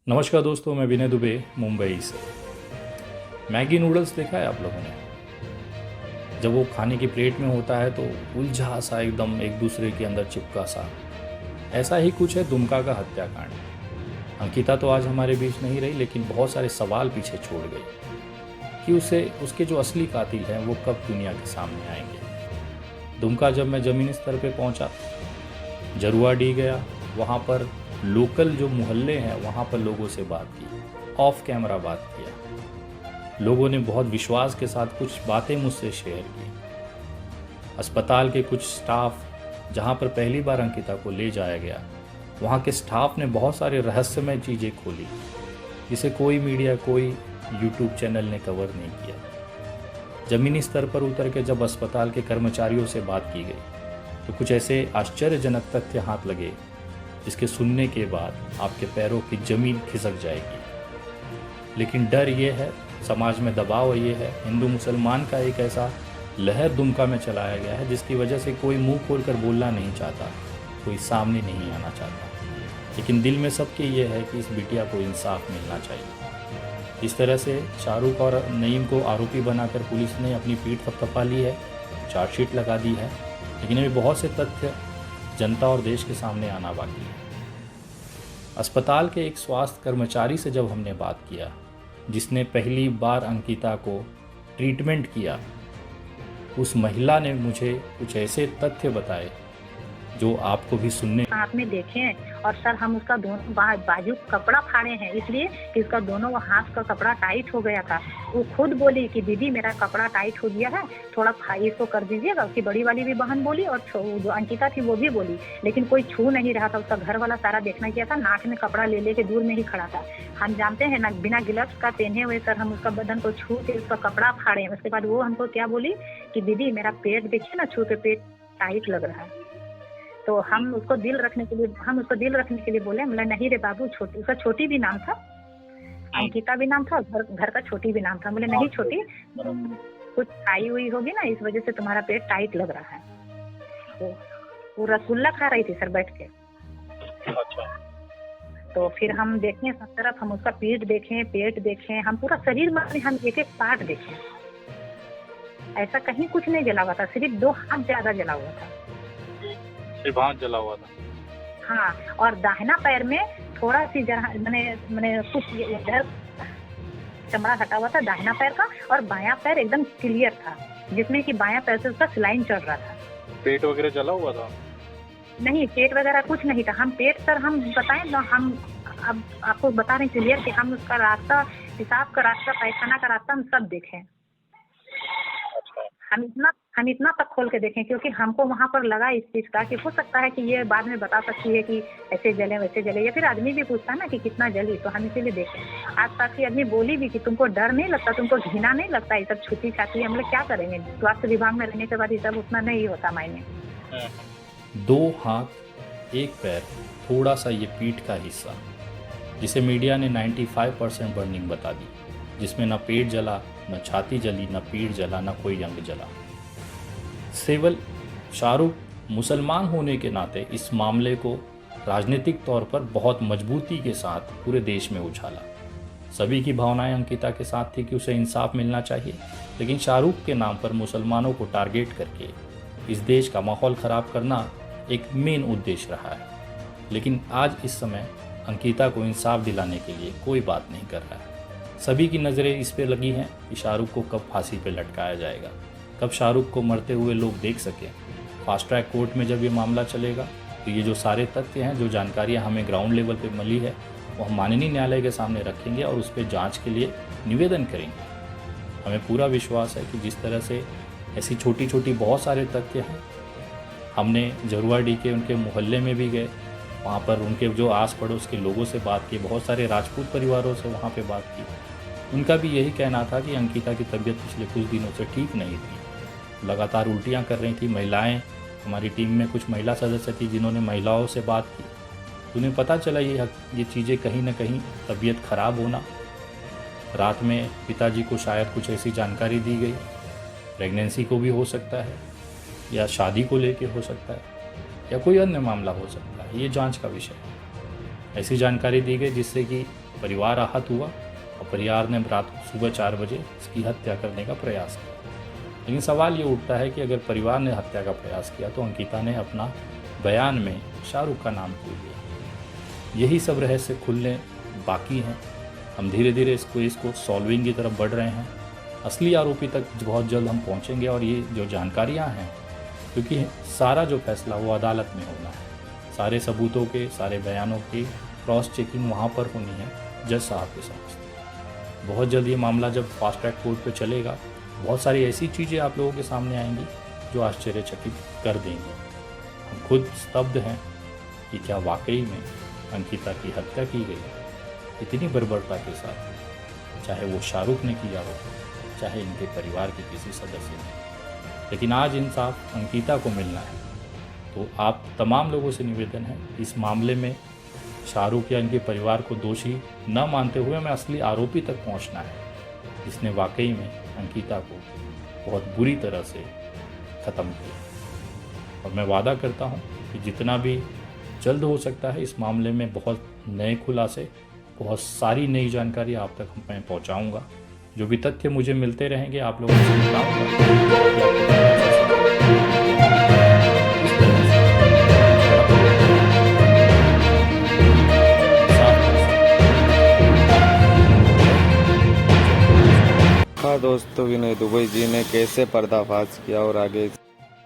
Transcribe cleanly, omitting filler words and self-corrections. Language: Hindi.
नमस्कार दोस्तों, मैं विनय दुबे मुंबई से। मैगी नूडल्स देखा है आप लोगों ने? जब वो खाने की प्लेट में होता है तो उलझा सा एकदम एक दूसरे के अंदर चिपका सा। ऐसा ही कुछ है दुमका का हत्याकांड। अंकिता तो आज हमारे बीच नहीं रही, लेकिन बहुत सारे सवाल पीछे छोड़ गई कि उसे उसके जो असली कातिल हैं वो कब दुनिया के सामने आएंगे। दुमका जब मैं ज़मीनी स्तर पे पहुंचा, जरुआडी गया, वहाँ पर लोकल जो मोहल्ले हैं वहाँ पर लोगों से बात की, ऑफ कैमरा बात किया। लोगों ने बहुत विश्वास के साथ कुछ बातें मुझसे शेयर की। अस्पताल के कुछ स्टाफ, जहाँ पर पहली बार अंकिता को ले जाया गया, वहाँ के स्टाफ ने बहुत सारे रहस्यमय चीज़ें खोली जिसे कोई मीडिया, कोई यूट्यूब चैनल ने कवर नहीं किया। ज़मीनी स्तर पर उतर के जब अस्पताल के कर्मचारियों से बात की गई तो कुछ ऐसे आश्चर्यजनक तथ्य हाथ लगे जिसके सुनने के बाद आपके पैरों की ज़मीन खिसक जाएगी। लेकिन डर ये है, समाज में दबाव ये है, हिंदू मुसलमान का एक ऐसा लहर दुमका में चलाया गया है जिसकी वजह से कोई मुंह खोलकर बोलना नहीं चाहता, कोई सामने नहीं आना चाहता। लेकिन दिल में सबके ये है कि इस बिटिया को इंसाफ मिलना चाहिए। इस तरह से शाहरुख और नईम को आरोपी बनाकर पुलिस ने अपनी पीठ थपथपा ली है, चार्जशीट लगा दी है, लेकिन अभी बहुत से तथ्य जनता और देश के सामने आना बाकी है। अस्पताल के एक स्वास्थ्य कर्मचारी से जब हमने बात किया, जिसने पहली बार अंकिता को ट्रीटमेंट किया, उस महिला ने मुझे कुछ ऐसे तथ्य बताए जो आपको भी सुनने साथ में देखें। और सर, हम उसका दोनों बाजू कपड़ा फाड़े हैं इसलिए कि उसका दोनों वो हाथ का कपड़ा टाइट हो गया था। वो खुद बोली कि दीदी मेरा कपड़ा टाइट हो गया है, थोड़ा इसको कर दीजिएगा। उसकी बड़ी वाली भी बहन बोली और जो अंकिता थी वो भी बोली, लेकिन कोई छू नहीं रहा था। उसका घर वाला सारा देखना किया था, नाक में कपड़ा ले लेके दूर में ही खड़ा था। हम जानते हैं ना, बिना ग्लव्स का पहने हुए सर हम उसका बदन को छू के उसका कपड़ा फाड़े। उसके बाद वो हमको क्या बोली कि दीदी मेरा पेट देखिए ना, छू के पेट टाइट लग रहा है। तो हम उसको दिल रखने के लिए बोले, मतलब नहीं रे बाबू, छोटी, उसका छोटी भी नाम था, अंकिता भी नाम था, घर का छोटी भी नाम था। बोले नहीं छोटी, कुछ आई हुई होगी ना, इस वजह से तुम्हारा पेट टाइट लग रहा है। तो वो रसगुल्ला खा रही थी सर बैठ के। तो फिर हम देखें सब तरफ, हम उसका पीठ देखें, पेट देखें, हम पूरा शरीर में हम एक एक पार्ट देखें। ऐसा कहीं कुछ नहीं जला हुआ था, सिर्फ 2 हाथ ज्यादा जला हुआ था। सिर्फ हाथ जला हुआ था? हाँ, और दाहिना पैर में थोड़ा सी मैंने कुछ इधर चमड़ा हटा हुआ था दाहिना पैर का, और बायां पैर एकदम क्लियर था, जिसमें कि बायां पैर से उसका सिलाइन चल रहा था। पेट वगैरह जला हुआ था? नहीं, पेट वगैरह कुछ नहीं था। हम पेट सर हम बताएं ना, हम अब आपको बता रहे हैं क्लियर कि हम उसका रास्ता, पेशाब का रास्ता, पैखाना का रास्ता हम सब देखें। हम इतना तक खोल के देखें, क्योंकि हमको वहाँ पर लगा इस चीज़ का कि हो सकता है कि ये बाद में बता सकती है कि ऐसे जले वैसे जले, या फिर आदमी भी पूछता है ना कि कितना जली, तो हम इसीलिए देखें। आस पास की आदमी बोली भी कि तुमको डर नहीं लगता, तुमको घृणा नहीं लगता, ये सब छुट्टी छाती है। हम लोग क्या करेंगे, स्वास्थ्य विभाग में रहने के बाद ये सब उतना नहीं होता मायने। 2 हाथ, 1 पैर, थोड़ा सा ये पीठ का हिस्सा, जिसे मीडिया ने 95% बर्निंग बता दी, जिसमें ना पेट जला, न छाती जली, न पीठ जला, न कोई अंग जला। केवल शाहरुख मुसलमान होने के नाते इस मामले को राजनीतिक तौर पर बहुत मजबूती के साथ पूरे देश में उछाला। सभी की भावनाएं अंकिता के साथ थी कि उसे इंसाफ मिलना चाहिए, लेकिन शाहरुख के नाम पर मुसलमानों को टारगेट करके इस देश का माहौल ख़राब करना एक मेन उद्देश्य रहा है। लेकिन आज इस समय अंकिता को इंसाफ दिलाने के लिए कोई बात नहीं कर रहा है। सभी की नज़रें इस पे लगी हैं कि शाहरुख को कब फांसी पे लटकाया जाएगा, कब शाहरुख को मरते हुए लोग देख सकें। फास्ट ट्रैक कोर्ट में जब ये मामला चलेगा तो ये जो सारे तथ्य हैं, जो जानकारियां हमें ग्राउंड लेवल पे मिली है, वो हम माननीय न्यायालय के सामने रखेंगे और उस पर जाँच के लिए निवेदन करेंगे। हमें पूरा विश्वास है कि जिस तरह से ऐसी छोटी छोटी बहुत सारे तथ्य हैं, हमने जरुआडी के उनके मोहल्ले में भी गए, वहाँ पर उनके जो आस पड़ोस के लोगों से बात की, बहुत सारे राजपूत परिवारों से वहाँ पे बात की। उनका भी यही कहना था कि अंकिता की तबीयत पिछले कुछ दिनों से ठीक नहीं थी, लगातार उल्टियाँ कर रही थी। महिलाएं, हमारी टीम में कुछ महिला सदस्य थी जिन्होंने महिलाओं से बात की, उन्हें पता चला ये चीज़ें कहीं ना कहीं तबीयत ख़राब होना। रात में पिताजी को शायद कुछ ऐसी जानकारी दी गई, प्रेगनेंसी को भी हो सकता है, या शादी को लेके हो सकता है, या कोई अन्य मामला हो सकता है। ये जांच का विषय है। ऐसी जानकारी दी गई जिससे कि परिवार आहत हुआ और परिवार ने रात को सुबह 4 बजे इसकी हत्या करने का प्रयास किया। लेकिन सवाल ये उठता है कि अगर परिवार ने हत्या का प्रयास किया तो अंकिता ने अपना बयान में शाहरुख का नाम क्यों लिया? यही सब रहस्य खुलने बाकी हैं। हम धीरे धीरे इसको सॉल्विंग की तरफ बढ़ रहे हैं। असली आरोपी तक बहुत जल्द हम पहुंचेंगे और ये जो जानकारियां हैं, क्योंकि सारा जो फैसला वो अदालत में होना है, सारे सबूतों के, सारे बयानों की क्रॉस चेकिंग वहाँ पर होनी है जज साहब के समक्ष। बहुत जल्द ये मामला जब फास्ट ट्रैक कोर्ट पे चलेगा, बहुत सारी ऐसी चीज़ें आप लोगों के सामने आएंगी जो आश्चर्यचकित कर देंगी। हम खुद स्तब्ध हैं कि क्या वाकई में अंकिता की हत्या की गई इतनी बर्बरता के साथ, चाहे वो शाहरुख ने किया हो, चाहे इनके परिवार के किसी सदस्य ने। लेकिन आज इंसाफ अंकिता को मिलना है। तो आप तमाम लोगों से निवेदन है, इस मामले में शाहरुख या इनके परिवार को दोषी न मानते हुए हमें असली आरोपी तक पहुंचना है, जिसने वाकई में अंकिता को बहुत बुरी तरह से ख़त्म किया। और मैं वादा करता हूं कि जितना भी जल्द हो सकता है इस मामले में बहुत नए खुलासे, बहुत सारी नई जानकारी आप तक मैं पहुंचाऊंगा। जो भी तथ्य मुझे मिलते रहेंगे आप लोगों से हाँ दोस्तों, विनय दुबे जी ने कैसे पर्दाफाश किया और आगे